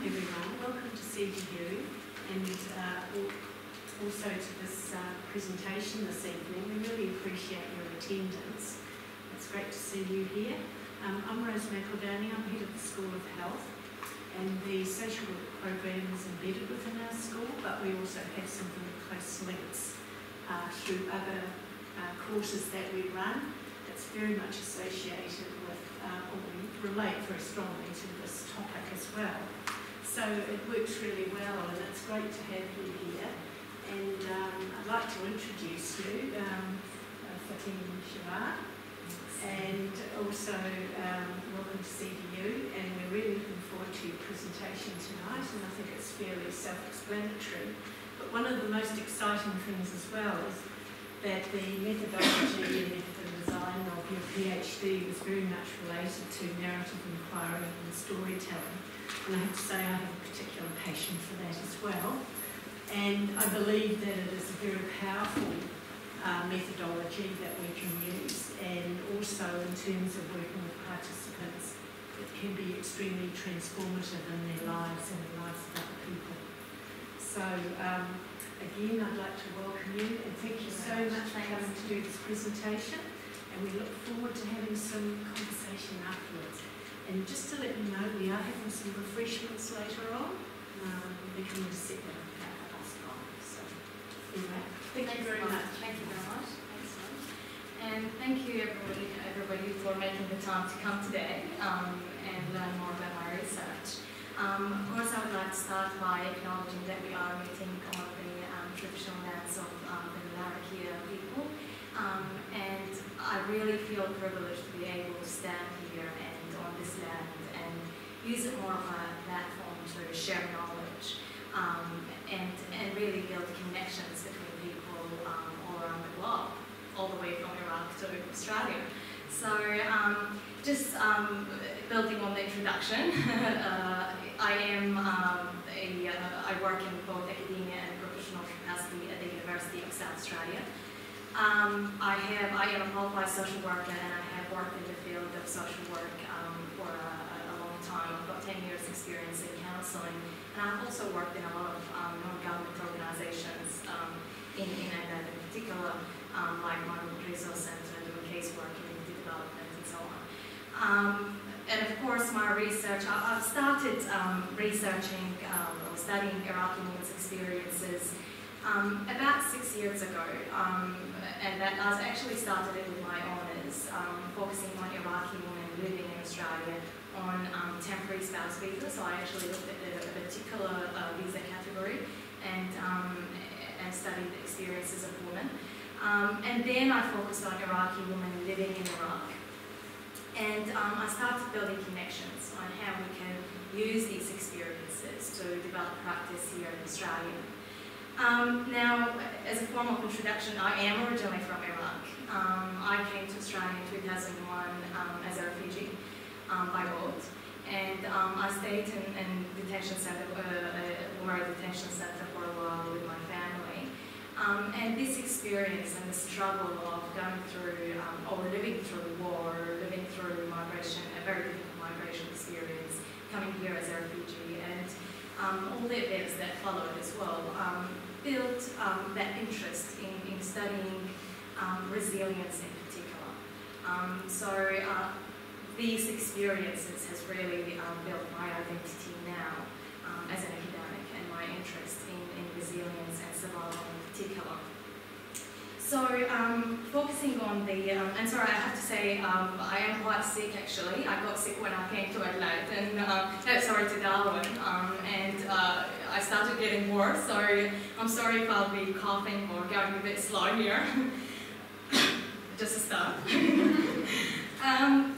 everyone. Welcome to CDU and also to this presentation this evening. We really appreciate your attendance. It's great to see you here. I'm Rose McEldowney. I'm head of the School of Health, and the social work program is embedded within our school, but we also have some very close links through other courses that we run. It's very much associated with, or we relate very strongly to this topic as well. So it works really well, and it's great to have you here. And I'd like to introduce you, Fatim Shawar, and also welcome to CDU, and we're really looking forward to your presentation tonight, and I think it's fairly self-explanatory. But one of the most exciting things as well is that the methodology and method design of your PhD was very much related to narrative inquiry and storytelling. And I have to say I have a particular passion for that as well. And I believe that it is a very powerful methodology that we can use, and also in terms of working with participants, it can be extremely transformative in their lives and the lives of other people. So again, I'd like to welcome you and thank you so much for coming to do this presentation, and we look forward to having some conversation afterwards. And just to let you know, we are having some refreshments later on. We're coming to set that up at us. So anyway, thank you very much. Thank you very much. Excellent. And thank you everybody for making the time to come today and learn more about my research. Of course, I would like to start by acknowledging that we are meeting on the traditional lands of the Iraqi people, and I really feel privileged to be able to stand here and on this land and use it more of a platform to share knowledge and really build connections between people all around the globe, all the way from Iraq to Australia. So just building on the introduction, I work in both academia and professional capacity at the University of South Australia. I am a qualified social worker, and I have worked in the field of social work for a long time. I've got 10 years experience in counselling, and I've also worked in a lot of non-government organisations in England in particular, like Migrant Resource Centre, doing casework in development and so on. And of course, my research, I've started researching or studying Iraqi women's experiences about 6 years ago, and that I actually started it with my honours, focusing on Iraqi women living in Australia on temporary spouse visas. So I actually looked at a particular visa category and studied the experiences of women. And then I focused on Iraqi women living in Iraq. And I started building connections on how we can use these experiences to develop practice here in Australia. Now, as a form of introduction, I am originally from Iraq. I came to Australia in 2001 as a refugee by boat, and I stayed in detention centre, Woomera detention centre for a while with my family. And this experience and the struggle of going through or living through war, living through migration, a very difficult migration experience, coming here as a refugee, and all the events that followed as well, built that interest in studying resilience in particular. So these experiences has really built my identity now as an academic, and my interest in resilience and survival in particular. So focusing on the, and sorry, I have to say I am quite sick actually. I got sick when I came to Adelaide, and to Darwin, and I started getting worse, so I'm sorry if I'll be coughing or going a bit slow here. Just a start.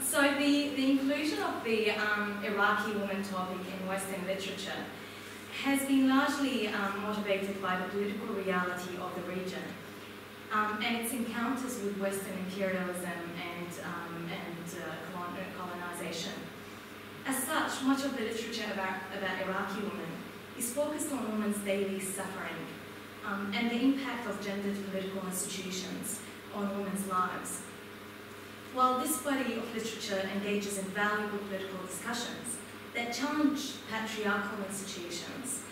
So the inclusion of the Iraqi woman topic in Western literature has been largely motivated by the political reality of the region and its encounters with Western imperialism and colonization. As such, much of the literature about Iraqi women is focused on women's daily suffering and the impact of gendered political institutions on women's lives. While this body of literature engages in valuable political discussions, that challenge patriarchal institutions,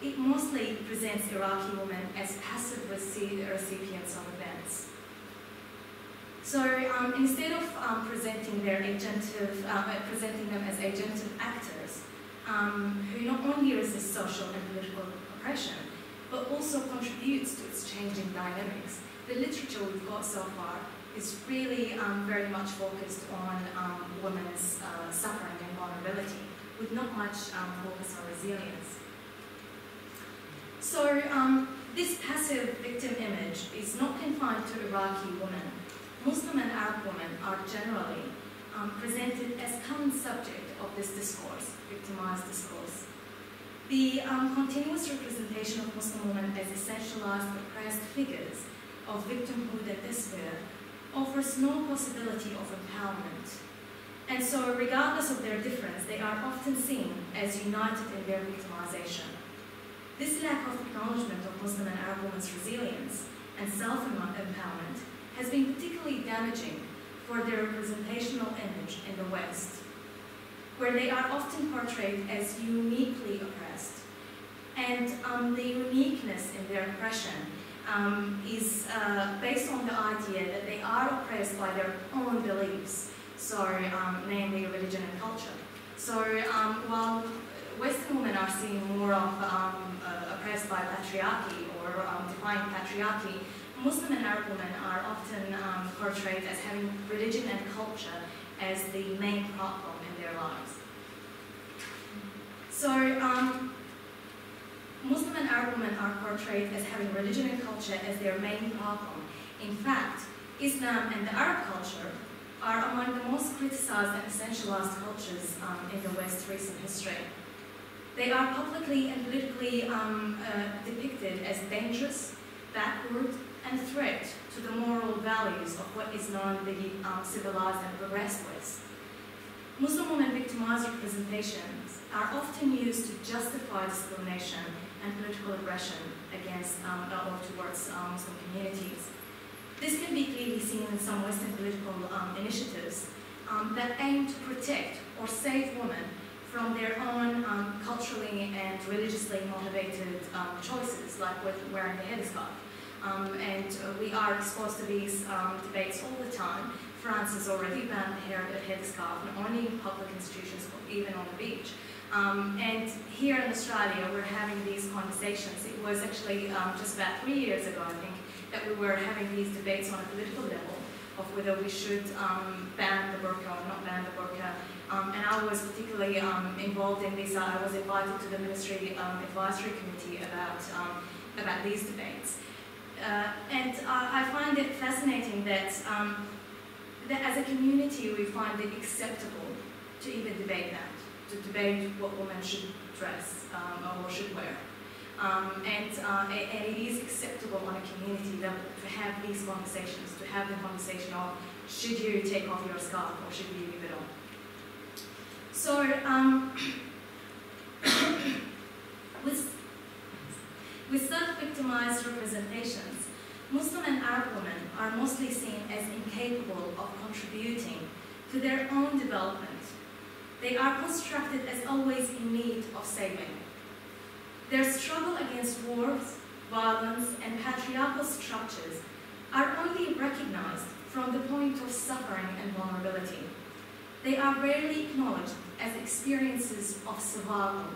it mostly presents Iraqi women as passive recipients of events. So instead of presenting them as agentive actors who not only resist social and political oppression, but also contributes to its changing dynamics, the literature we've got so far is really very much focused on women's suffering and vulnerability, with not much focus on resilience. So this passive victim image is not confined to Iraqi women. Muslim and Arab women are generally presented as common subject of this discourse, victimized discourse. The continuous representation of Muslim women as essentialized, oppressed figures of victimhood and despair offers no possibility of empowerment. And so, regardless of their difference, they are often seen as united in their victimization. This lack of acknowledgement of Muslim and Arab women's resilience and self-empowerment has been particularly damaging for their representational image in the West, where they are often portrayed as uniquely oppressed. And the uniqueness in their oppression is based on the idea that they are oppressed by their own beliefs, so namely religion and culture. So while Western women are seen more of oppressed by patriarchy or defying patriarchy, Muslim and Arab women are often portrayed as having religion and culture as the main problem in their lives. So Muslim and Arab women are portrayed as having religion and culture as their main problem. In fact, Islam and the Arab culture are among the most criticized and essentialized cultures in the West's recent history. They are publicly and politically depicted as dangerous, backward, and a threat to the moral values of what is known the civilized and progressed West. Muslim women victimized representations are often used to justify discrimination and political aggression against or towards Muslim communities. This can be clearly seen in some Western political initiatives that aim to protect or save women from their own culturally and religiously motivated choices, like with wearing the headscarf. And we are exposed to these debates all the time. France has already banned the headscarf, not only in public institutions, but even on the beach. And here in Australia, we're having these conversations. It was actually just about 3 years ago, I think, that we were having these debates on a political level of whether we should ban the burqa or not ban the burqa. And I was particularly involved in this. I was invited to the Ministry Advisory Committee about these debates. And I find it fascinating that, that as a community we find it acceptable to even debate that, to debate what women should dress or should wear. And it is acceptable on a community level to have these conversations, to have the conversation of should you take off your scarf or should you leave it on. So with self-victimized representations, Muslim and Arab women are mostly seen as incapable of contributing to their own development. They are constructed as always in need of saving. Their struggle against wars, violence, and patriarchal structures are only recognized from the point of suffering and vulnerability. They are rarely acknowledged as experiences of survival.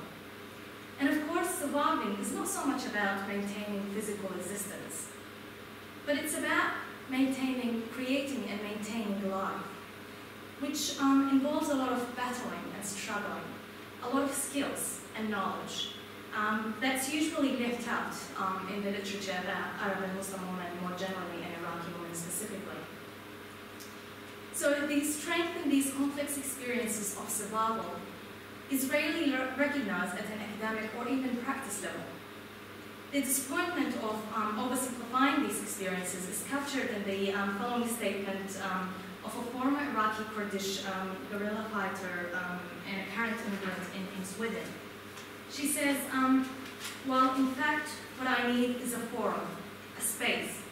And of course, surviving is not so much about maintaining physical existence, but it's about creating and maintaining life, which involves a lot of battling and struggling, a lot of skills and knowledge. That's usually left out in the literature about Arab and Muslim women more generally and Iraqi women specifically. So the strength in these complex experiences of survival is rarely recognized at an academic or even practice level. The disappointment of oversimplifying these experiences is captured in the following statement of a former Iraqi Kurdish guerrilla fighter and a current immigrant in Sweden. She says, well, in fact, what I need is a forum, a space,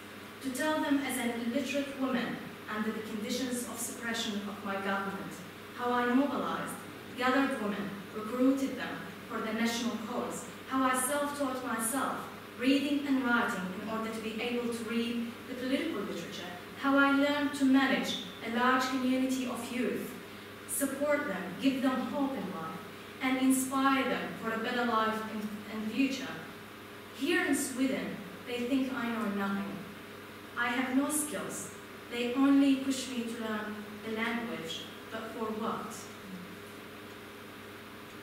to tell them as an illiterate woman under the conditions of suppression of my government, how I mobilized, gathered women, recruited them for the national cause, how I self-taught myself, reading and writing in order to be able to read the political literature, how I learned to manage a large community of youth, support them, give them hope in life, and inspire them for a better life and future. Here in Sweden, they think I know nothing. I have no skills. They only push me to learn the language, but for what?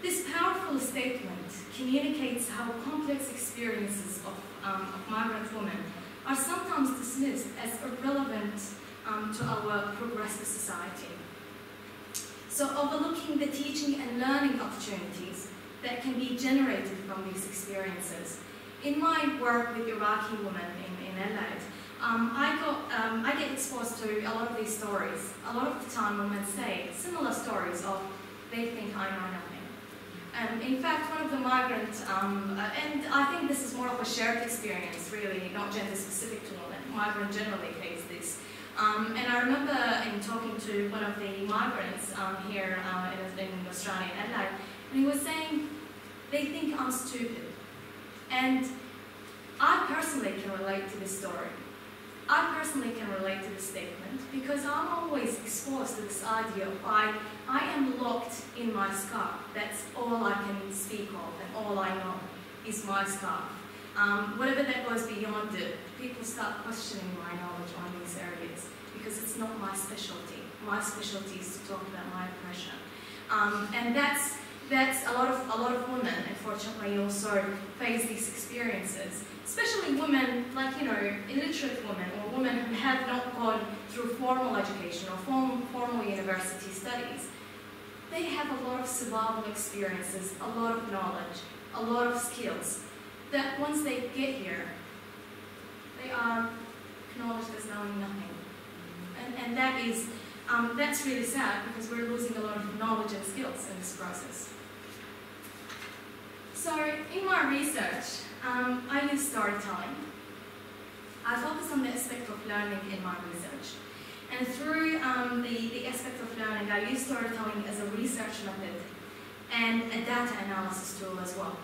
This powerful statement communicates how complex experiences of migrant women are sometimes dismissed as irrelevant to our progressive society. So overlooking the teaching and learning opportunities that can be generated from these experiences. In my work with Iraqi women in Adelaide, I get exposed to a lot of these stories. A lot of the time women say similar stories of they think I know nothing. In fact, one of the migrants, and I think this is more of a shared experience really, not gender specific to women, migrants generally face this. And I remember in talking to one of the migrants here in Australia, in Adelaide, and he was saying, they think I'm stupid. And I personally can relate to this story. I personally can relate to this statement because I'm always exposed to this idea of I am locked in my scarf. That's all I can speak of and all I know is my scarf. Whatever that goes beyond it, people start questioning my knowledge on these areas because it's not my specialty. My specialty is to talk about my oppression. And that's a lot of women, unfortunately, also face these experiences. Especially women, like, illiterate women or women who have not gone through formal education or formal university studies. They have a lot of survival experiences, a lot of knowledge, a lot of skills that once they get here, they are acknowledged as knowing nothing. And that's really sad because we're losing a lot of knowledge and skills in this process. So in my research, I use storytelling. I focus on the aspect of learning in my research. And through the aspect of learning, I use storytelling as a research method and a data analysis tool as well.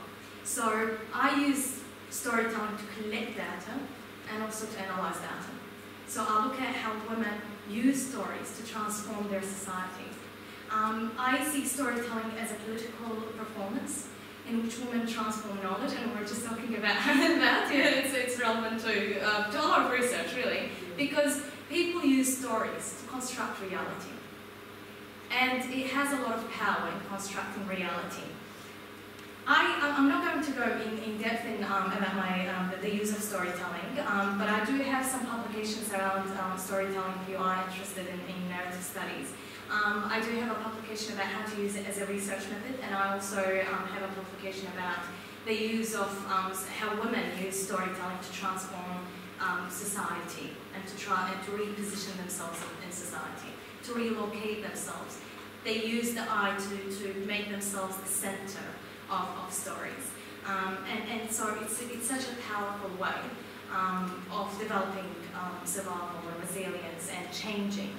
So I use storytelling to collect data and also to analyze data. So I look at how women use stories to transform their society. I see storytelling as a political performance in which women transform knowledge, and we're just talking about that. Yeah, it's relevant to a lot of research, really, because people use stories to construct reality. And it has a lot of power in constructing reality. I'm not going to go in depth about the use of storytelling, but I do have some publications around storytelling if you are interested in narrative studies. I do have a publication about how to use it as a research method, and I also have a publication about the use of how women use storytelling to transform society and to reposition themselves in society, to relocate themselves. They use the I to make themselves the center of stories. And so it's such a powerful way of developing survival and resilience and changing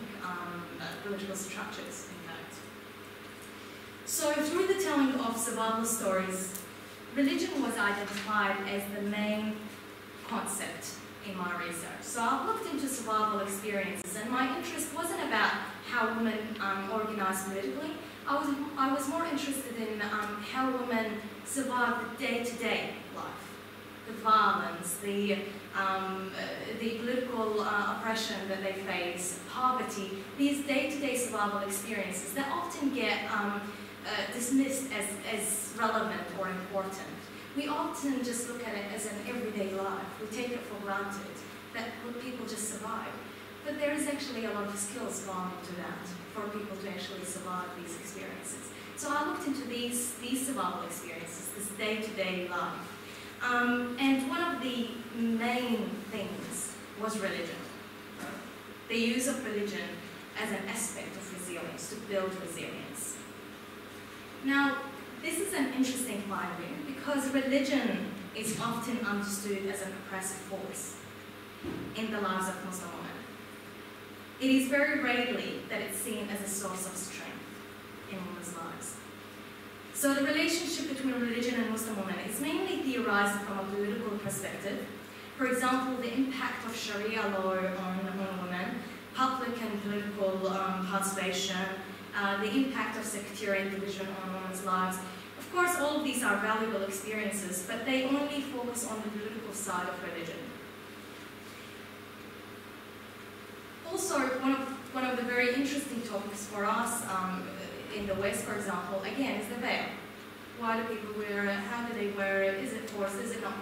political structures, in fact. So through the telling of survival stories, religion was identified as the main concept in my research. So I've looked into survival experiences, and my interest wasn't about how women organize politically. I was more interested in how women survive the day-to-day life, the violence, the political oppression that they face, poverty, these day-to-day survival experiences that often get dismissed as relevant or important. We often just look at it as an everyday life. We take it for granted that people just survive. But there is actually a lot of skills gone into that for people to actually survive these experiences. So I looked into these survival experiences, this day-to-day life. And one of the main things was religion. The use of religion as an aspect of resilience, to build resilience. Now, this is an interesting finding because religion is often understood as an oppressive force in the lives of Muslim women. It is very rarely that it's seen as a source of strength in women's lives. So the relationship between religion and Muslim women is mainly theorized from a political perspective. For example, the impact of Sharia law on women, public and political participation, the impact of sectarian division on women's lives. Of course, all of these are valuable experiences, but they only focus on the political side of religion. Also, one of the very interesting topics for us in the West, for example, again, is the veil. Why do people wear it? How do they wear it? Is it forced? Is it not?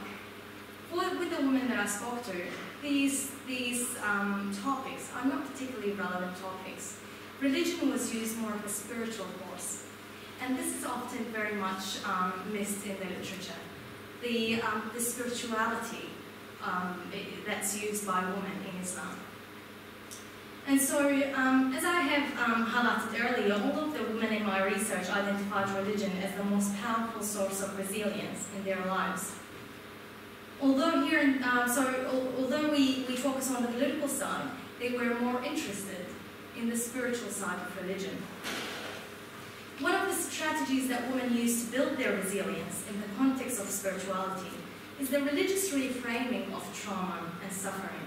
With the women that I spoke to, these topics are not particularly relevant topics. Religion was used more of a spiritual force, and this is often very much missed in the literature. The spirituality that's used by women in Islam. And so, as I have highlighted earlier, all of the women in my research identified religion as the most powerful source of resilience in their lives. Although although we focus on the political side, they were more interested in the spiritual side of religion. One of the strategies that women use to build their resilience in the context of spirituality is the religious reframing of trauma and suffering.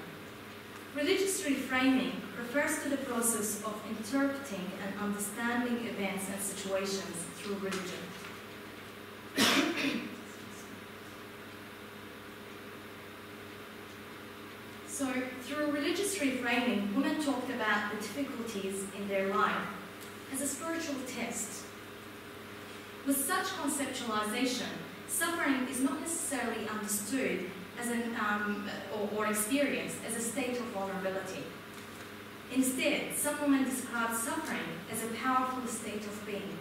Religious reframing refers to the process of interpreting and understanding events and situations through religion. So, through religious reframing, women talked about the difficulties in their life as a spiritual test. With such conceptualization, suffering is not necessarily understood as or experienced as a state of vulnerability. Instead, some women describe suffering as a powerful state of being.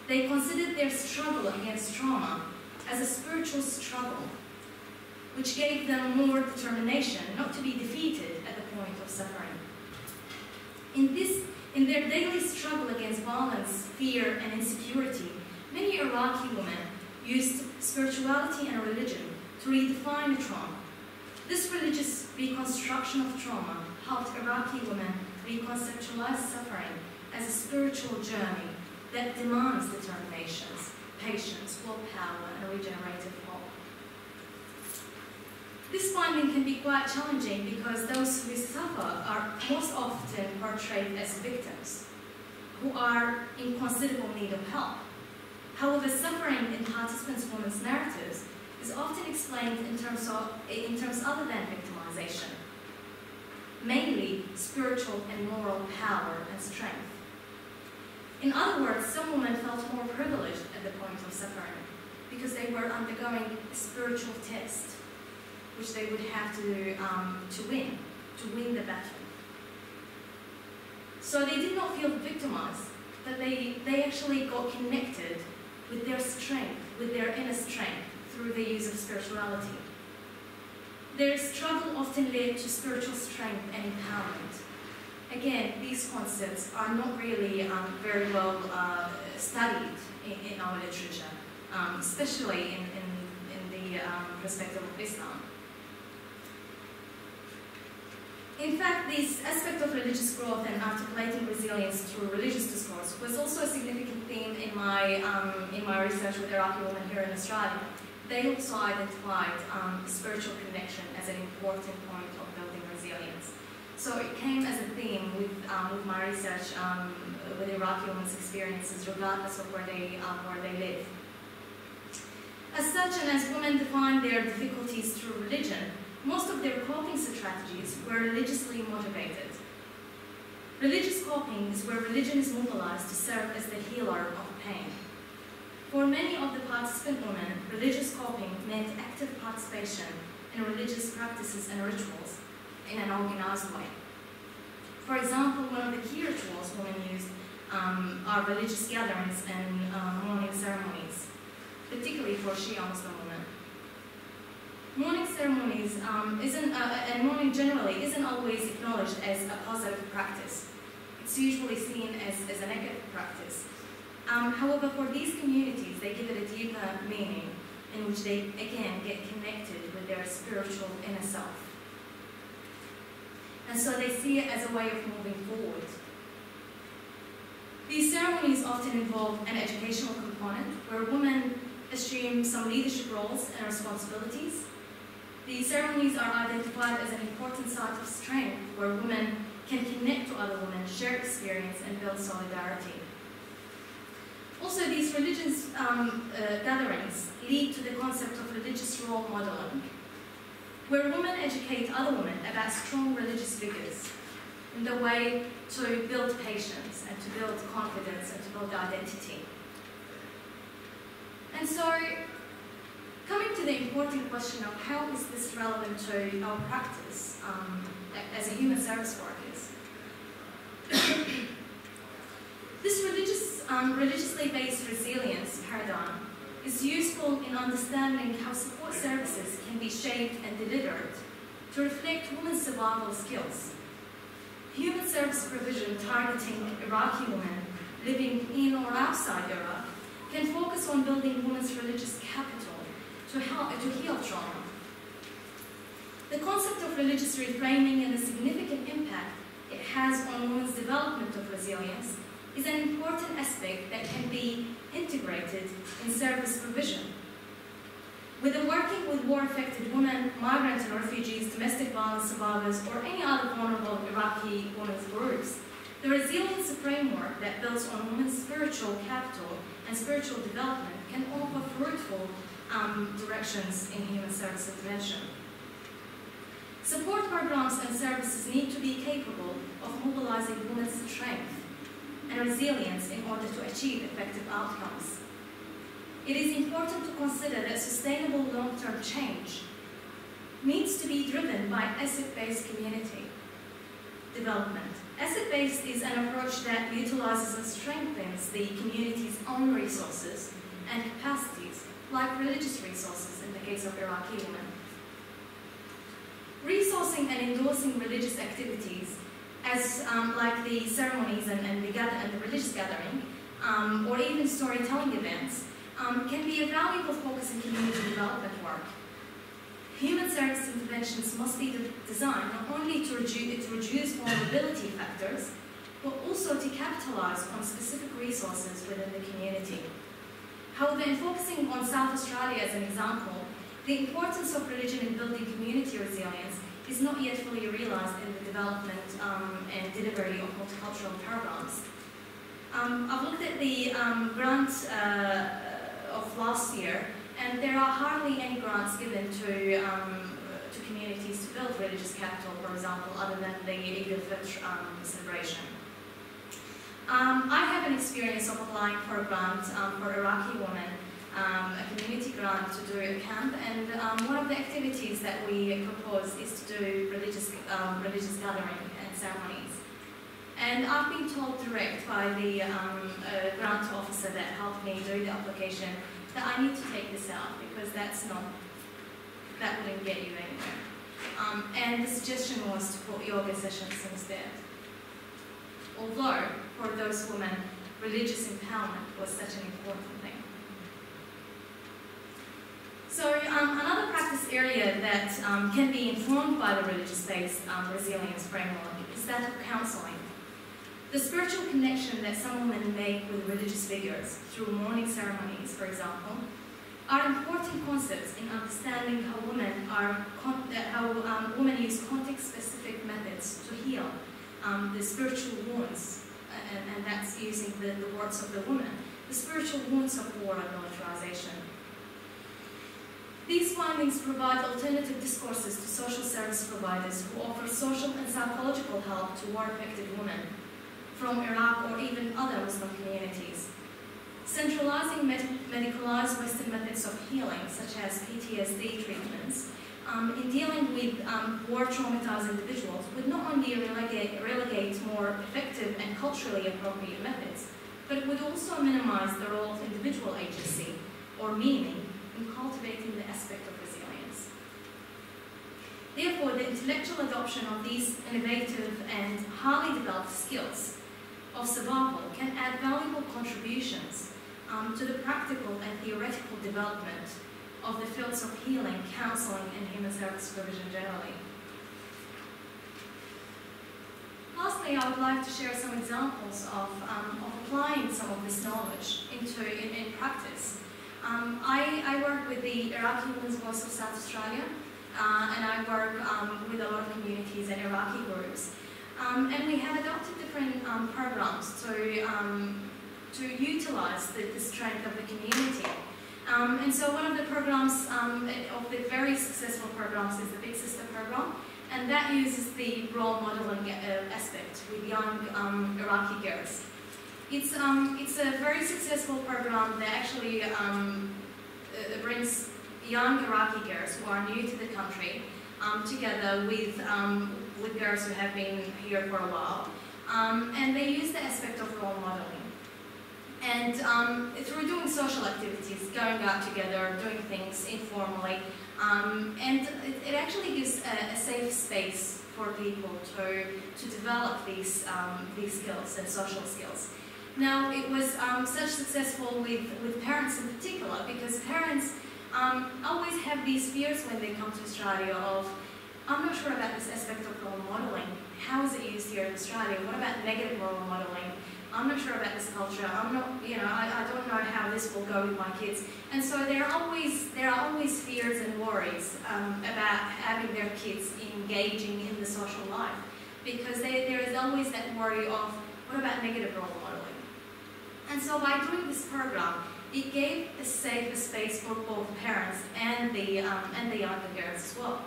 They considered their struggle against trauma as a spiritual struggle, which gave them more determination not to be defeated at the point of suffering. In their daily struggle against violence, fear, and insecurity, many Iraqi women used spirituality and religion to redefine trauma. This religious reconstruction of trauma helped Iraqi women reconceptualize suffering as a spiritual journey that demands determinations, patience, willpower, and regenerative hope. This finding can be quite challenging because those who suffer are most often portrayed as victims who are in considerable need of help. However, suffering in participants' women's narratives is often explained in terms other than victimization, mainly spiritual and moral power and strength. In other words, some women felt more privileged at the point of suffering because they were undergoing a spiritual test, which they would have to win the battle. So they did not feel victimized, but they actually got connected with their strength, with their inner strength, through the use of spirituality. Their struggle often led to spiritual strength and empowerment. Again, these concepts are not really very well studied in our literature, especially in the perspective of Islam. In fact, this aspect of religious growth and articulating resilience through religious discourse was also a significant theme in my research with Iraqi women here in Australia. They also identified spiritual connection as an important point of building resilience. So it came as a theme with my research with Iraqi women's experiences, regardless of where they live. As such, and as women define their difficulties through religion, most of their coping strategies were religiously motivated. Religious coping is where religion is mobilized to serve as the healer of pain. For many of the participant women, religious coping meant active participation in religious practices and rituals in an organized way. For example, one of the key rituals women used are religious gatherings and mourning ceremonies, particularly for Shia Muslim women. Mourning ceremonies and mourning generally isn't always acknowledged as a positive practice. It's usually seen as a negative practice. However, for these communities, they give it a deeper meaning in which they, again, get connected with their spiritual inner self. And so they see it as a way of moving forward. These ceremonies often involve an educational component where women assume some leadership roles and responsibilities. These ceremonies are identified as an important site of strength where women can connect to other women, share experience, and build solidarity. Also, these religious gatherings lead to the concept of religious role modeling, where women educate other women about strong religious figures in the way to build patience and to build confidence and to build identity. And so, coming to the important question of how is this relevant to our practice as a human service workers? This religiously based resilience paradigm is useful in understanding how support services can be shaped and delivered to reflect women's survival skills. Human service provision targeting Iraqi women living in or outside Iraq can focus on building women's religious capital to heal trauma. The concept of religious reframing and the significant impact it has on women's development of resilience is an important aspect that can be integrated in service provision. Whether working with war-affected women, migrant and refugees, domestic violence survivors, or any other vulnerable Iraqi women's groups, the resilience framework that builds on women's spiritual capital and spiritual development can offer fruitful directions in human service intervention. Support programs and services need to be capable of mobilizing women's strength and resilience in order to achieve effective outcomes. It is important to consider that sustainable long-term change needs to be driven by asset-based community development. Asset-based is an approach that utilizes and strengthens the community's own resources and capacities, like religious resources in the case of Iraqi women. Resourcing and endorsing religious activities as like the ceremonies and the religious gathering, or even storytelling events, can be a valuable focus in community development work. Human service interventions must be designed not only to reduce vulnerability factors, but also to capitalize on specific resources within the community. However, in focusing on South Australia as an example, the importance of religion in building community resilience is not yet fully realized in the development and delivery of multicultural programs. I've looked at the grant of last year, and there are hardly any grants given to communities to build religious capital, for example, other than the Eid al-Fitr celebration. I have an experience of applying for a grant for Iraqi women, a community grant to do a camp, and one of the activities that we propose is to do religious gathering and ceremonies. And I've been told direct by the grant officer that helped me do the application that I need to take this out because that wouldn't get you anywhere. And the suggestion was to put yoga sessions instead. Although, for those women, religious empowerment was such an important thing. So another practice area that can be informed by the religious-based resilience framework is that of counselling. The spiritual connection that some women make with religious figures through mourning ceremonies, for example, are important concepts in understanding how women use context-specific methods to heal the spiritual wounds, and that's using the words of the woman, the spiritual wounds of war and militarization. These findings provide alternative discourses to social service providers who offer social and psychological help to war-affected women from Iraq or even other Muslim communities. Centralizing medicalized Western methods of healing, such as PTSD treatments, in dealing with war-traumatized individuals would not only relegate more effective and culturally appropriate methods, but it would also minimize the role of individual agency or meaning in cultivating the aspect of resilience. Therefore, the intellectual adoption of these innovative and highly developed skills of survival can add valuable contributions to the practical and theoretical development of the fields of healing, counselling, and human service provision generally. Lastly, I would like to share some examples of applying some of this knowledge in practice. I work with the Iraqi Women's Voice of South Australia, and I work with a lot of communities and Iraqi groups. And we have adopted different programs to utilise the strength of the community. And so one of the programs, of the very successful programs, is the Big Sister program, and that uses the role modelling aspect with young Iraqi girls. It's a very successful program that actually brings young Iraqi girls who are new to the country together with girls who have been here for a while, and they use the aspect of role modelling. And through doing social activities, going out together, doing things informally, and it actually gives a safe space for people to develop these skills and social skills. Now, it was such successful with parents in particular, because parents always have these fears when they come to Australia of, I'm not sure about this aspect of role modelling. How is it used here in Australia? What about negative role modelling? I'm not sure about this culture. I'm not, I don't know how this will go with my kids. And so there are always fears and worries about having their kids engaging in the social life, because there is always that worry of, what about negative role modelling? And so by doing this program, it gave a safer space for both parents and the younger girls as well.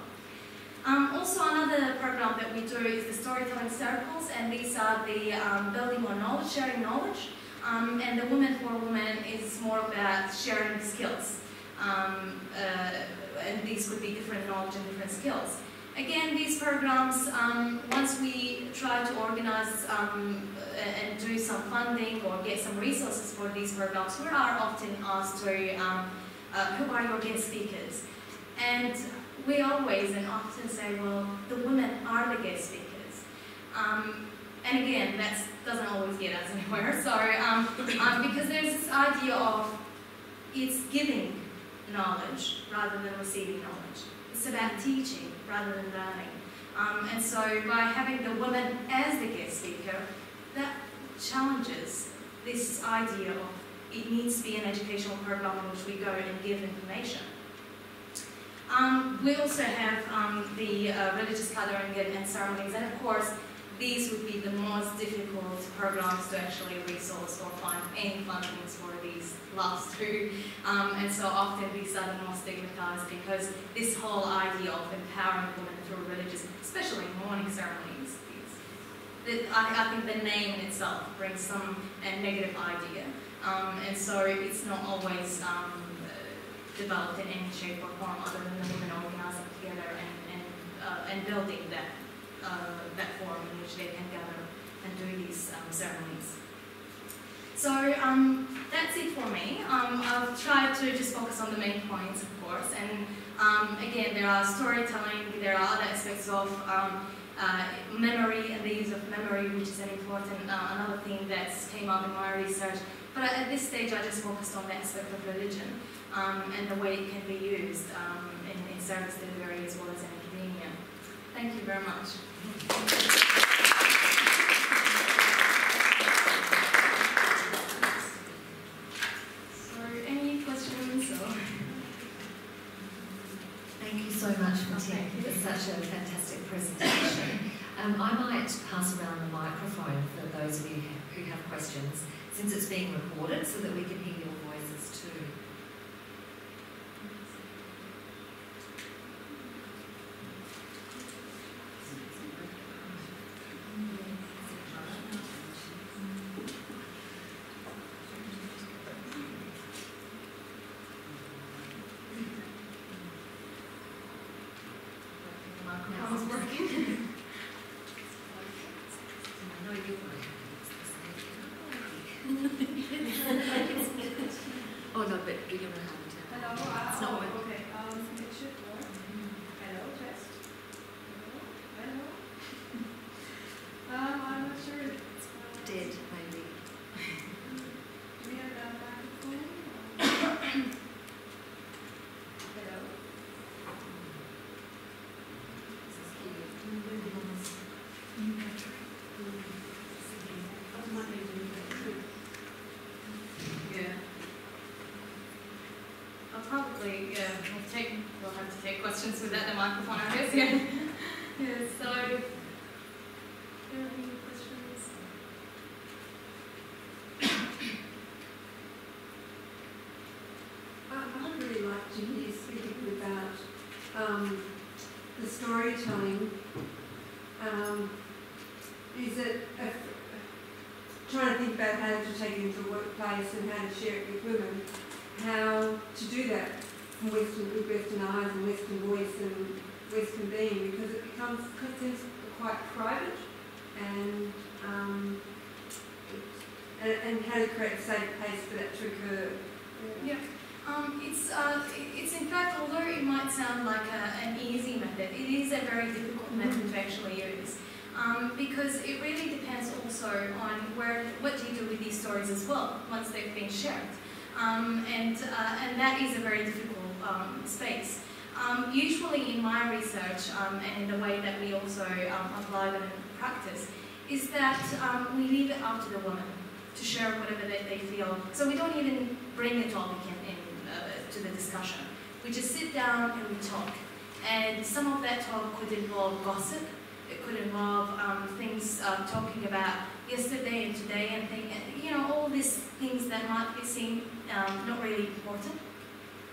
Also, another program that we do is the storytelling circles, and these are the building on knowledge, sharing knowledge, and the Women for Women is more about sharing skills, and these could be different knowledge and different skills. Again, these programs, once we try to organise and do some funding or get some resources for these programs, we are often asked to, who are your guest speakers? And we always and often say, well, the women are the guest speakers. And again, that doesn't always get us anywhere. So, because there's this idea of it's giving knowledge rather than receiving knowledge. It's about teaching rather than learning. And so by having the woman as the guest speaker, that challenges this idea of it needs to be an educational program in which we go and give information. We also have the religious gathering and ceremonies, and of course these would be the most difficult programs to actually resource or find any fundings for these last two, and so often these are the most stigmatized, because this whole idea of empowering women through religious, especially mourning ceremonies, I think the name in itself brings some negative idea, and so it's not always developed in any shape or form other than the women organising together and building that forum in which they can gather and do these ceremonies. So that's it for me. I've tried to just focus on the main points, of course, and again, there are storytelling, there are other aspects of memory and the use of memory, which is an important, another thing that came up in my research. But at this stage, I just focused on the aspect of religion and the way it can be used in service delivery as well as in academia. Thank you very much. So, any questions? Thank you so much, Matilda, for such a fantastic presentation. I might pass around the microphone for those of you who have questions, since it's being recorded, so that we can hear your voices too. How's it working? Oh no, but you're going to have it. Hello, It's not working. okay, it should work. Hello, test. Hello. I'm not sure if it's Dead, maybe. Do we have a microphone? Hello. try to take questions without the microphone, I guess. Yeah. Yeah. So, do you have any questions? I'd really like to hear speaking about the storytelling. Is it trying to think about how to take it into the workplace and how to share it with women, how to do that from with Western eyes and Western voice and Western being, because it seems quite private, and how to create a safe place for that to occur. Yeah. It's in fact, although it might sound like an easy method, it is a very difficult method to actually use. Because it really depends also on what do you do with these stories as well once they've been shared, and that is a very difficult space. Usually in my research and in the way that we also apply them in practice is that we leave it up to the woman to share whatever they feel. So we don't even bring a topic to the discussion. We just sit down and we talk, and some of that talk could involve gossip. It could involve things talking about yesterday and today, and all these things that might be seen not really important.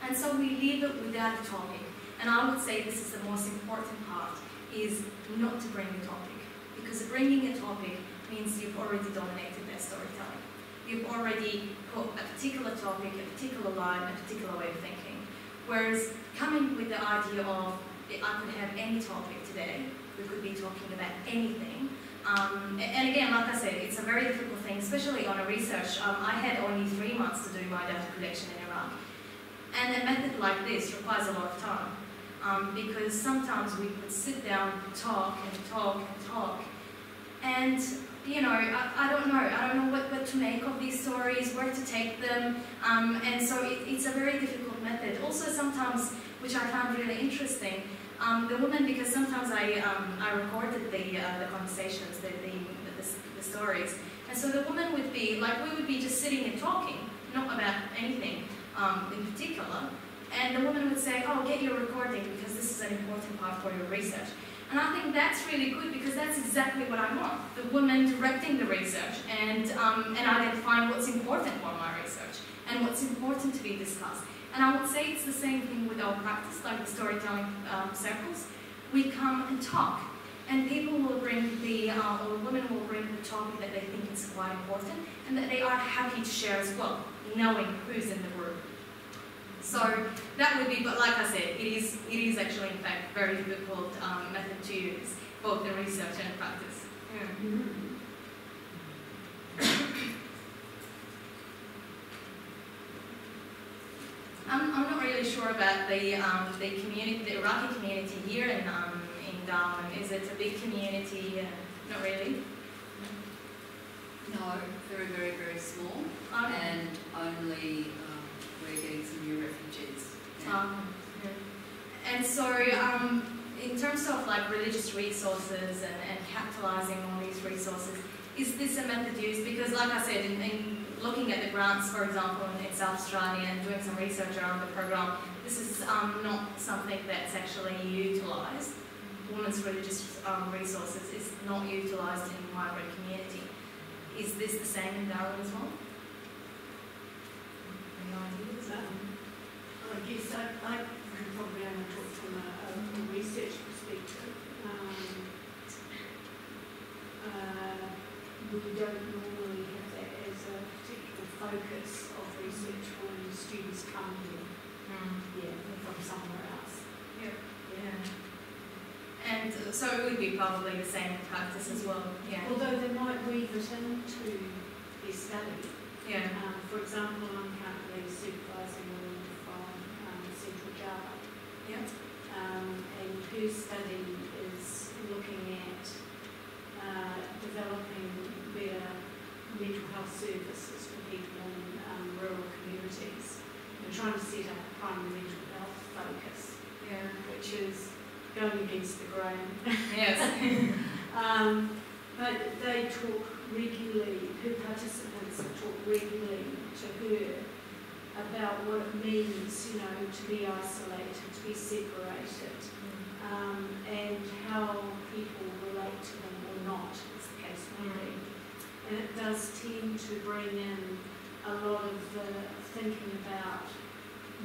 And so we leave it without a topic. And I would say this is the most important part, is not to bring a topic. Because bringing a topic means you've already dominated that storytelling. You've already put a particular topic, a particular line, a particular way of thinking. Whereas coming with the idea of, I could have any topic today, we could be talking about anything. And again, like I said, it's a very difficult thing, especially on a research. I had only 3 months to do my data collection in Iraq. And a method like this requires a lot of time, because sometimes we would sit down, talk and talk and talk, and I don't know what to make of these stories, where to take them, and so it's a very difficult method. Also sometimes, which I found really interesting, the woman, because sometimes I recorded the conversations, the stories, and so the woman would be, like, we would be just sitting and talking, not about anything in particular, and the woman would say, oh, get your recording because this is an important part for your research. And I think that's really good, because that's exactly what I want, the woman directing the research and identifying what's important for my research and what's important to be discussed. And I would say it's the same thing with our practice, like the storytelling circles. We come and talk, and people will bring or women will bring the topic that they think is quite important and that they are happy to share as well, knowing who's in the group. So that would be, but like I said, it is actually in fact very difficult method to use, both in research and practice. Yeah. Mm-hmm. I'm not really sure about the community, the Iraqi community here in Darwin. Is it a big community? Not really. No, very, very, very small, and only we're getting some new refugees. Yeah. And so, in terms of like religious resources and capitalising on these resources, is this a method used? Because, like I said, in looking at the grants, for example, in South Australia and doing some research around the program, this is not something that's actually utilised. Women's religious resources is not utilised in the migrant community. Is this the same in Darwin as well? Any ideas? I guess I could probably only talk from a research perspective. We don't normally have that as a particular focus of research when students come here. From somewhere else. Yeah. And so it would be probably the same in practice as well. Yeah. Although they might weave it into their study. Yeah. For example, I'm currently supervising a woman from Central Java. Yeah. And her study is looking at developing better mental health services for people in rural communities. We're trying to set up a primary mental health focus, which is going against the grain. Yes. But they talk regularly, her participants talk regularly to her about what it means, you know, to be isolated, to be separated, and how people relate to them or not, as the case may be. And it does tend to bring in a lot of the thinking about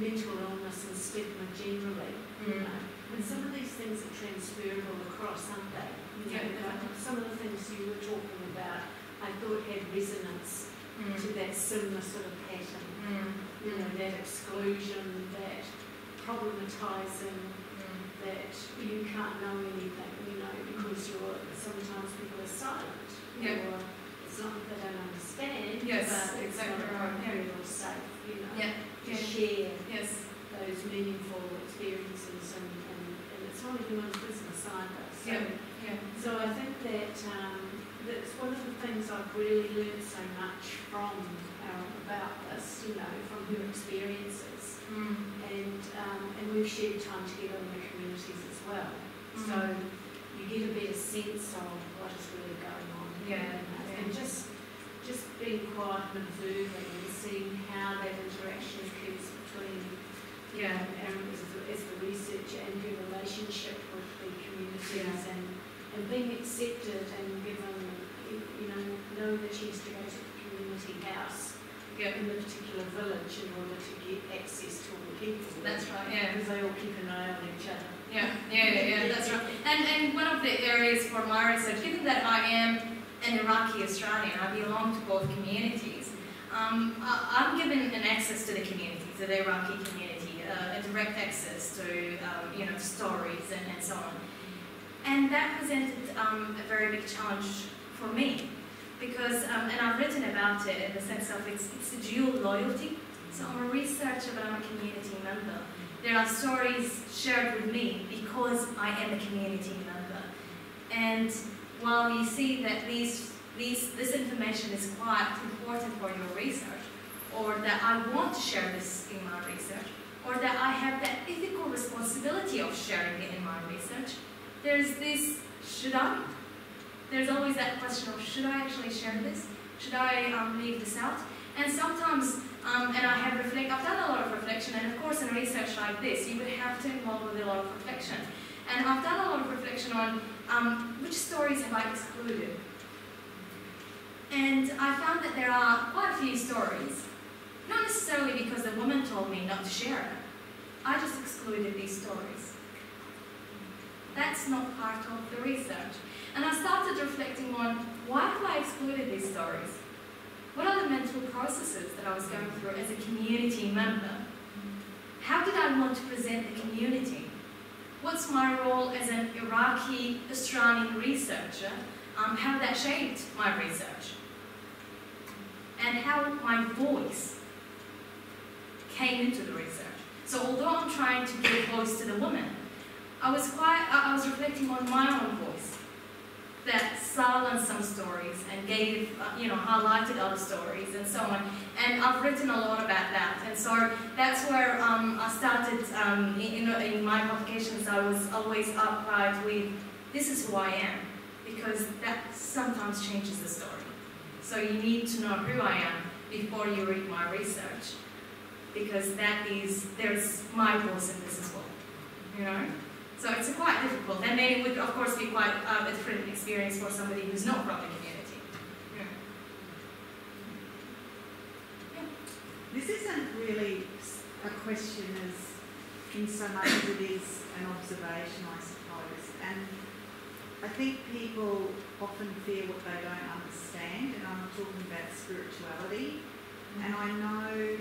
mental illness and stigma generally, you know. And some of these things are transferable across, aren't they? You know, some of the things you were talking about, I thought had resonance to that similar sort of pattern. You know, that exclusion, that problematising, that you can't know anything, you know, because sometimes people are silent, or it's not that they don't understand, but it's not appropriate or safe, you know, to share those meaningful experiences, and it's not anyone's business either. So I think that that's one of the things I've really learned so much from about this, you know, from her experiences, and we've shared time together in the communities as well. So you get a better sense of what is really going on, and just being quiet and observing and seeing how that interaction occurs between Erin as the researcher and her relationship with the communities, and being accepted and given, you know that she has to go to the community house in the particular village in order to get access to all the people. That's right, Because they all keep an eye on each other. That's right. And one of the areas for my research, given that I am an Iraqi Australian, I belong to both communities, I'm given an access to the community, to the Iraqi community, a direct access to stories and so on. And that presented a very big challenge for me, because, and I've written about it in the sense of it's a dual loyalty. So I'm a researcher, but I'm a community member. There are stories shared with me because I am a community member. And while you see that this information is quite important for your research, or that I want to share this in my research, or that I have that ethical responsibility of sharing it in my research, there's this, should I? There's always that question of, should I actually share this? Should I leave this out? And sometimes, and I've done a lot of reflection, and of course in research like this, you would have to involve with a lot of reflection. And I've done a lot of reflection on which stories have I excluded. And I found that there are quite a few stories, not necessarily because the woman told me not to share it. I just excluded these stories. That's not part of the research. And I started reflecting on, why have I excluded these stories? What are the mental processes that I was going through as a community member? How did I want to present the community? What's my role as an Iraqi Australian researcher? How that shaped my research? And how my voice came into the research. So although I'm trying to get close to the woman, I was reflecting on my own voice that silenced some stories and gave, highlighted other stories and so on. And I've written a lot about that. And so that's where I started, in my publications, I was always upright with, this is who I am, because that sometimes changes the story. So you need to know who I am before you read my research, because there's my voice in this as well, you know? So it's quite difficult, and then it would of course be quite a different experience for somebody who's not from the community. This isn't really a question as in so much as it is an observation, I suppose. And I think people often fear what they don't understand, and I'm talking about spirituality. And I know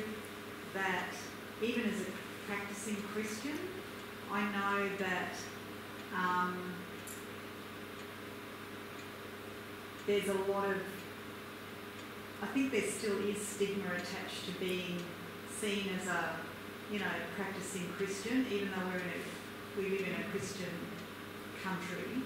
that even as a practicing Christian, I know that there's a lot of, I think there still is stigma attached to being seen as a, practicing Christian, even though we live in a Christian country.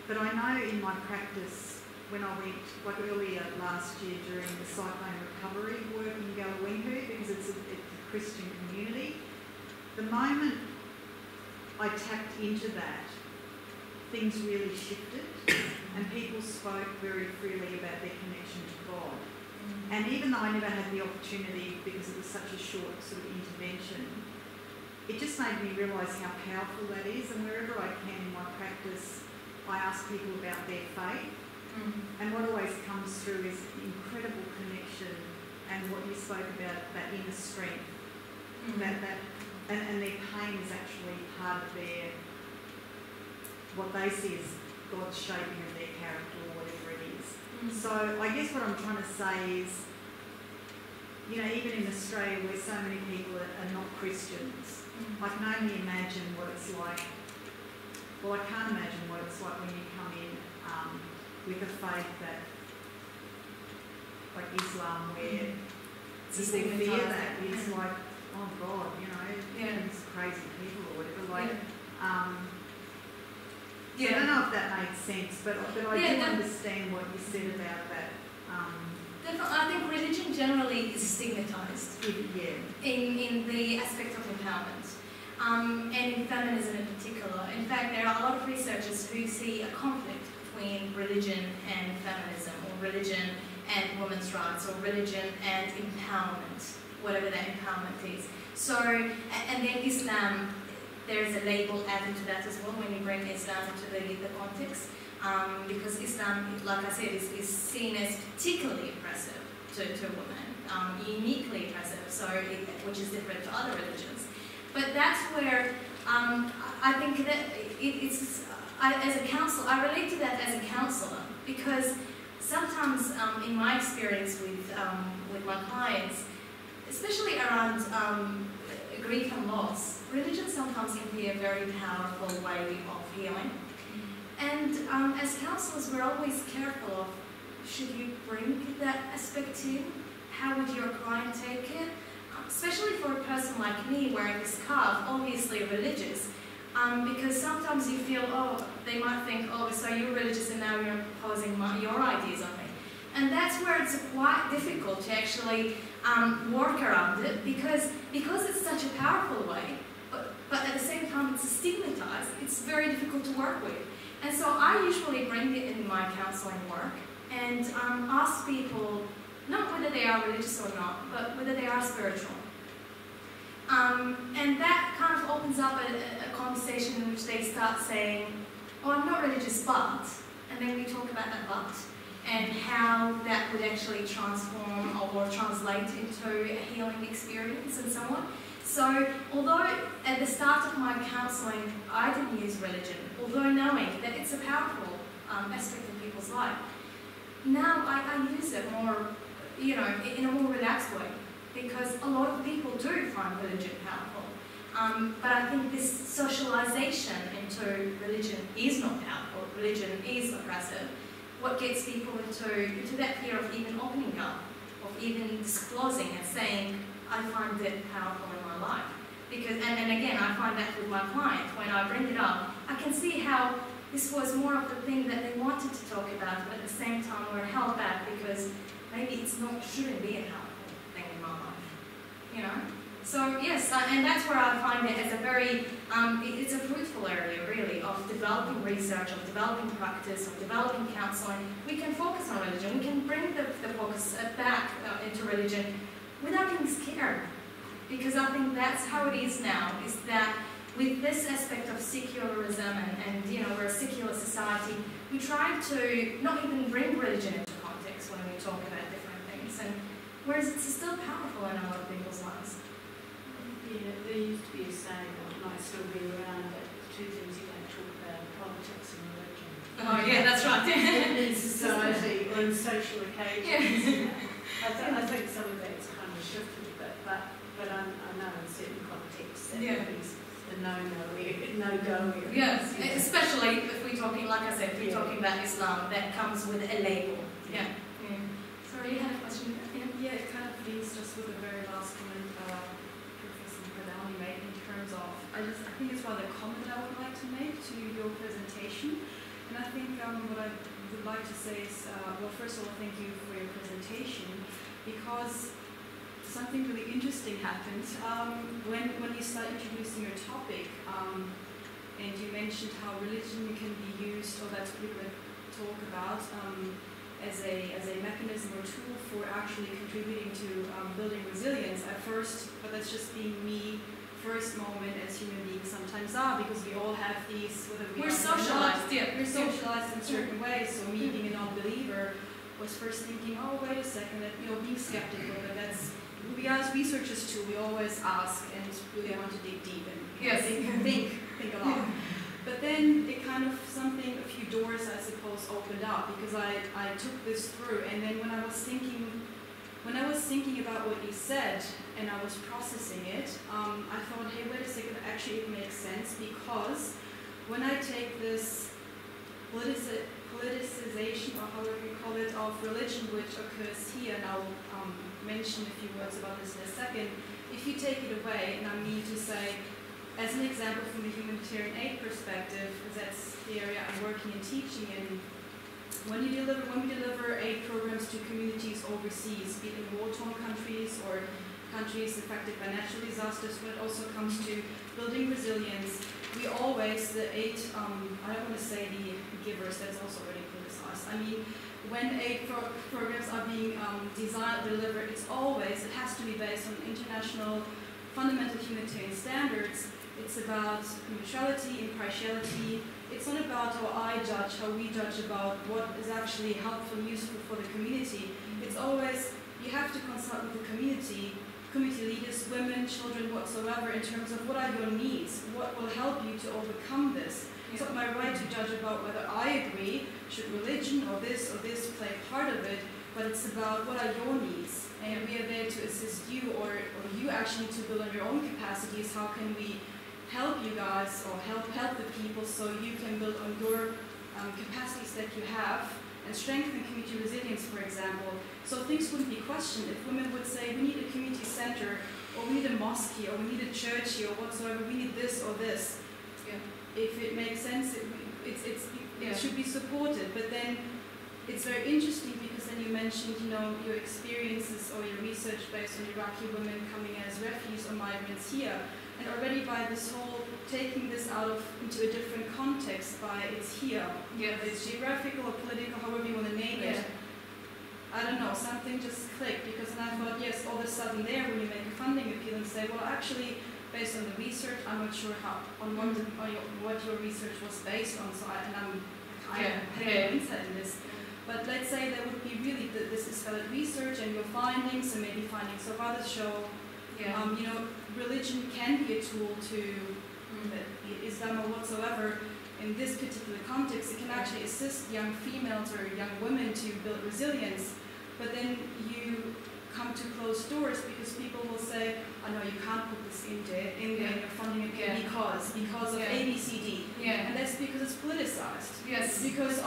But I know in my practice, when I went, like earlier last year during the cyclone recovery work in Galawingu, because it's a Christian community, the moment I tapped into that, things really shifted and people spoke very freely about their connection to God. And even though I never had the opportunity because it was such a short sort of intervention, it just made me realise how powerful that is. And wherever I can in my practice, I ask people about their faith. And what always comes through is incredible connection and what you spoke about, that inner strength. And their pain is actually part of their, what they see as God's shaping of their character or whatever it is. So I guess what I'm trying to say is, you know, even in Australia where so many people are not Christians, I can only imagine what it's like. Well, I can't imagine what it's like when you come in with a faith that, like Islam, where people fear that. It's like, oh God, you know, these crazy people or whatever. Like, so I don't know if that makes sense, but I do understand what you said about that. Definitely, I think religion generally is stigmatized in the aspect of empowerment. And in feminism in particular. In fact, there are a lot of researchers who see a conflict between religion and feminism, or religion and women's rights, or religion and empowerment, whatever that empowerment is. So, and then Islam, there is a label added to that as well when you bring Islam into the context, because Islam, like I said, is seen as particularly oppressive to women, uniquely oppressive, so which is different to other religions. But that's where I think that as a counsellor, I relate to that as a counsellor, because sometimes in my experience with my clients, especially around grief and loss, religion sometimes can be a very powerful way of healing. And as counsellors, we're always careful of, should you bring that aspect in? How would your client take it? Especially for a person like me wearing this scarf, obviously religious, because sometimes you feel, oh, they might think, oh, so you're religious and now you're imposing your ideas on me. And that's where it's quite difficult to actually work around it, because it's such a powerful way, but at the same time it's stigmatized, it's very difficult to work with. And so I usually bring it in my counselling work and ask people, not whether they are religious or not, but whether they are spiritual. And that kind of opens up a conversation in which they start saying, oh, I'm not religious, but, and then we talk about that but, and how that would actually transform or translate into a healing experience and so on. So, although at the start of my counselling I didn't use religion, although knowing that it's a powerful aspect of people's life, now I use it more, you know, in a more relaxed way, because a lot of people do find religion powerful. But I think this socialisation into religion is not powerful, religion is oppressive. What gets people into that fear of even opening up, of even disclosing and saying, I find it powerful in my life. Because, and again, I find that with my client, when I bring it up, I can see how this was more of the thing that they wanted to talk about, but at the same time were held back because maybe shouldn't be a powerful thing in my life, you know? So yes, and that's where I find it as a very, it's a fruitful area really of developing research, of developing practice, of developing counselling. We can focus on religion, we can bring the focus back into religion without being scared. Because I think that's how it is now, is that with this aspect of secularism and you know, we're a secular society, we try to not even bring religion into context when we talk about different things, and whereas it's still powerful in a lot of people's lives. Yeah, there used to be a saying, or it might still be around, that two things you don't talk about are politics and religion. Oh yeah, that's right. In society or in social occasions. Yeah. I think some of that's kind of shifted a bit, but I know in certain contexts that is the no-go area. Yes, especially if we're talking, like I said, if we're talking about Islam, that comes with a label. Yeah. Sorry, you had a question? Yeah, it kind of leads just with the very last comment Professor Pradali made in terms of, I think it's rather a comment I would like to make to your presentation. And I think what I would like to say is, well, first of all, thank you for your presentation, because something really interesting happened when you start introducing your topic, and you mentioned how religion can be used, or that's what we're going to talk about, as a mechanism or tool for actually contributing to building resilience at first, but that's just being me, first moment as human beings sometimes are, because we all have these, whether We're socialized, yeah. we're socialized in certain ways. So me being a non-believer was first thinking, oh, wait a second, that, being skeptical, but that's, we as researchers too, we always ask and really want to dig deep and think a lot. But then it kind of a few doors, I suppose, opened up, because I took this through, and then when I was thinking about what you said and I was processing it, I thought, hey, wait a second, actually it makes sense, because when I take this politicization, or however you call it, of religion, which occurs here, and I'll mention a few words about this in a second, if you take it away, and I mean to say, as an example from the humanitarian aid perspective, because that's the area I'm working and teaching in, when we deliver aid programs to communities overseas, be it in war-torn countries or countries affected by natural disasters, when it also comes to building resilience, we always, the aid, I don't want to say the givers, that's also already politicized. I mean, when aid programs are being designed or delivered, it has to be based on international fundamental humanitarian standards. It's about neutrality, impartiality. It's not about how we judge about what is actually helpful and useful for the community. It's always, you have to consult with the community leaders, women, children, whatsoever, in terms of what are your needs, what will help you to overcome this. It's not my right to judge about whether I agree, should religion or this play part of it, but it's about what are your needs. And we are there to assist you, or you actually to build on your own capacities. How can we help you guys, or help the people, so you can build on your capacities that you have and strengthen community resilience, for example. So things wouldn't be questioned if women would say, we need a community center, or we need a mosque here, or we need a church here, or whatsoever, we need this or this. Yeah. If it makes sense, it should be supported. But then it's very interesting, because then you mentioned, your experiences or your research based on Iraqi women coming as refugees or migrants here. And already by this whole taking this into a different context, by it's here, whether it's geographical or political, however you want to name it, I don't know, something just clicked, because then I thought, yes, all of a sudden there, when you make a funding appeal and say, well, actually, based on the research, I'm not sure what your research was based on, so I'm no insight in this. But let's say there would be really this is valid research, and your findings, and maybe findings of others show, religion can be a tool to Islam or whatsoever. In this particular context, it can actually assist young females or young women to build resilience. But then you come to closed doors, because people will say, oh no, you can't put this in there in your funding appeal because of A, B, C, D. And that's because it's politicized. Yes. Because,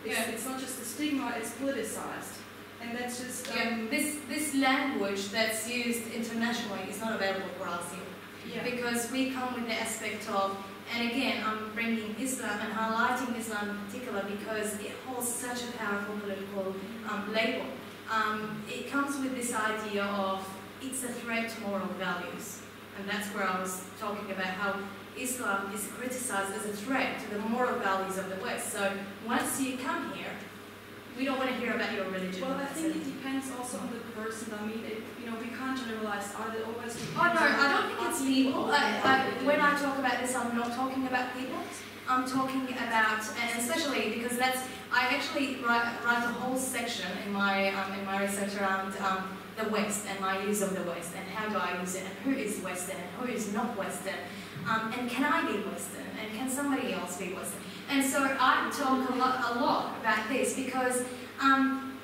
it's not just a stigma, it's politicized. And that's just... This language that's used internationally is not available for us here. Because we come with the aspect of, and again, I'm bringing Islam and highlighting Islam in particular because it holds such a powerful political label. It comes with this idea of it's a threat to moral values. And that's where I was talking about how Islam is criticized as a threat to the moral values of the West. So once you come here, we don't want to hear about your religion. Well, I think it depends also on the person. I mean, we can't generalize. It always depends. Oh no, I don't think it's people. When I talk about this, I'm not talking about people. I'm talking about, and especially because I actually write a whole section in my research around the West and my use of the West and how do I use it and who is Western and who is not Western, and can I be Western and can somebody else be Western? And so I talk a lot about this because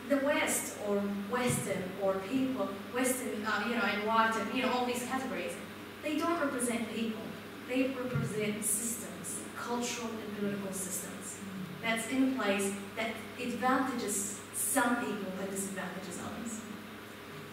the West or Western or people, Western, and white and all these categories, they don't represent people. They represent systems, cultural and political systems that's in place that advantages some people but disadvantages others.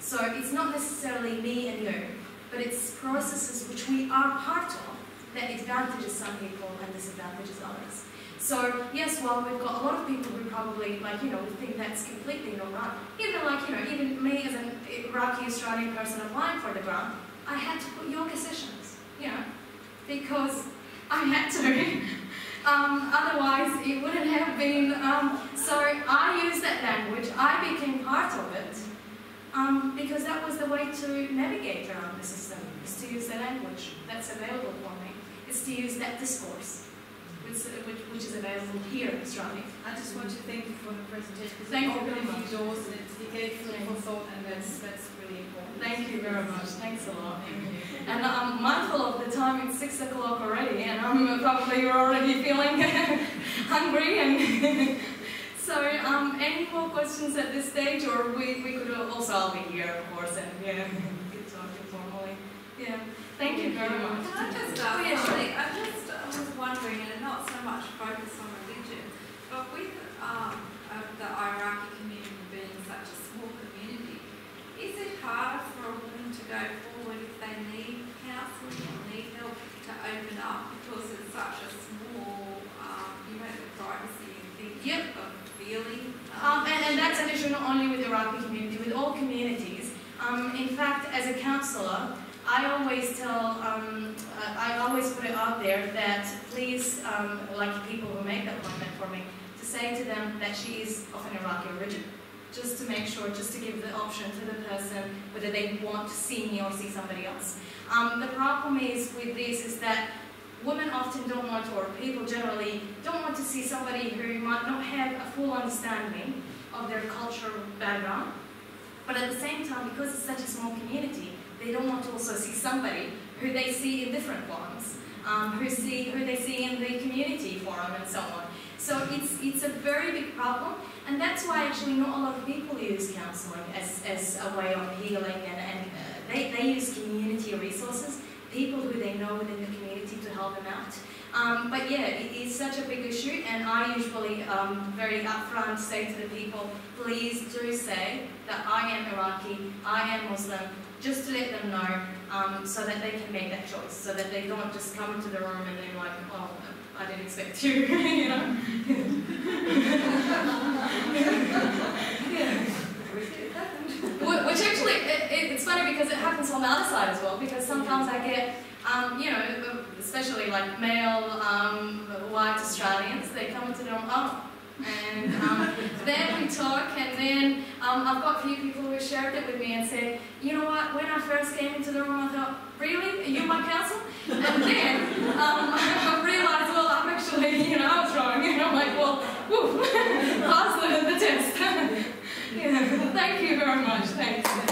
So it's not necessarily me and you, but it's processes which we are part of that advantages some people and disadvantages others. So yes, while we've got a lot of people who probably would think that's completely not right. Even me as an Iraqi Australian person applying for the grant, I had to put yoga sessions, because I had to. Otherwise, it wouldn't have been. So I used that language. I became part of it because that was the way to navigate around the system. Is to use the language that's available for me. It's to use that discourse, which is available here in Australia. I just want to thank you for the presentation because Thank it you opened very a much. few doors and it gave food for thought, and that's really important. Thank you very much. Thanks a lot. And I'm mindful of the time. It's 6 o'clock already, and probably you're already feeling hungry. And so, any more questions at this stage, or we could also all be here, of course, and keep talking formally. Yeah. Thank you very much. Can I just Oh, yeah, sure. I was wondering, and not so much focus on religion, but with the Iraqi community being such a small community, is it harder for a woman to go forward if they need counselling or need help to open up because it's such a small, the privacy and things of feeling? And that's an issue not only with the Iraqi community, with all communities. In fact, as a counsellor, I always tell, I always put it out there that please, like people who make that appointment for me, to say to them that she is of an Iraqi origin. Just to make sure, just to give the option to the person whether they want to see me or see somebody else. The problem is with this is that women often don't want, or people generally don't want to see somebody who might not have a full understanding of their cultural background, but at the same time, because it's such a small community, they don't want to also see somebody who they see in different forums, who they see in the community forum and so on. So it's a very big problem, and that's why actually not a lot of people use counselling as a way of healing, and they use community resources, people who they know within the community to help them out. But yeah, it is such a big issue, and I usually very upfront say to the people, please do say that I am Iraqi, I am Muslim, just to let them know so that they can make that choice, so that they don't just come into the room and they're like, oh, I didn't expect you, you know? Which actually, it's funny because it happens on the other side as well, because sometimes I get, especially like male white Australians, they come into the room, and then we talk, and then I've got a few people who shared it with me and said, you know what, when I first came into the room, I thought, really? Are you my counsel? And then I realized, well, I'm actually, I was wrong. And I'm like, well, woo, pass the test. Yeah, thank you very much. Thanks.